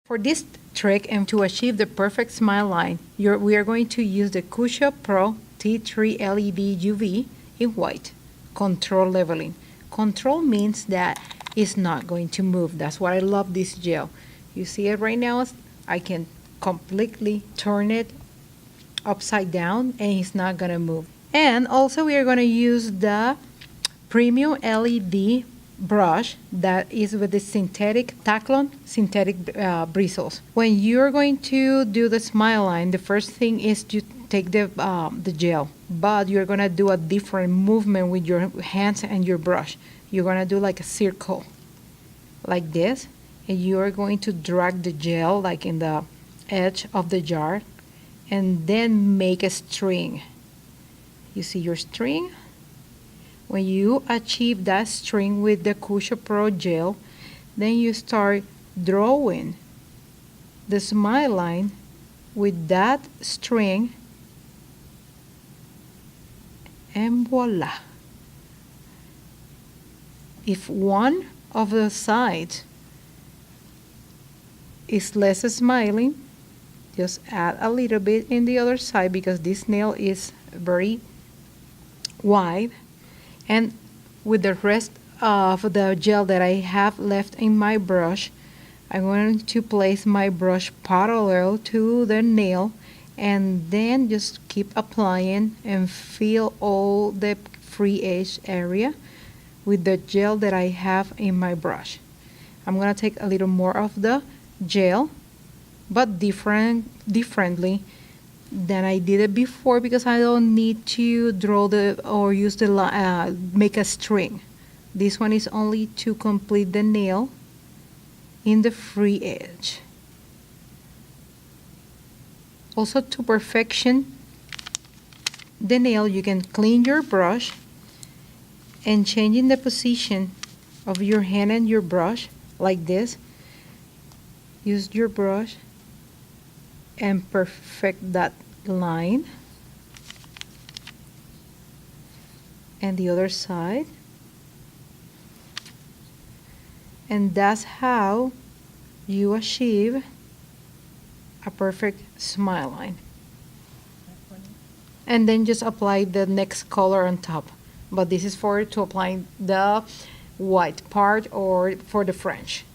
For this trick and to achieve the perfect smile line, we are going to use the Kusha Pro T3 LED UV in white. Control leveling. Control means that it's not going to move. That's why I love this gel. You see it right now? I can completely turn it upside down and it's not gonna move. And also we are gonna use the premium LED brush that is with the synthetic Taklon synthetic bristles. When you're going to do the smile line, the first thing is to take the gel, but you're gonna do a different movement with your hands and your brush. You're gonna do like a circle like this, and you're going to drag the gel like in the edge of the jar and then make a string. You see your string? When you achieve that string with the Kusha Pro gel, then you start drawing the smile line with that string, and voila. If one of the sides is less smiling, just add a little bit in the other side because this nail is very wide. And with the rest of the gel that I have left in my brush, I'm going to place my brush parallel to the nail and then just keep applying and fill all the free edge area with the gel that I have in my brush. I'm going to take a little more of the gel, but differently than I did it before because I don't need to draw or use the make a string. This one is only to complete the nail in the free edge. Also, to perfection the nail, you can clean your brush and changing the position of your hand and your brush like this. Use your brush and perfect that line, and the other side, and that's how you achieve a perfect smile line. And then just apply the next color on top, but this is to apply the white part or for the French.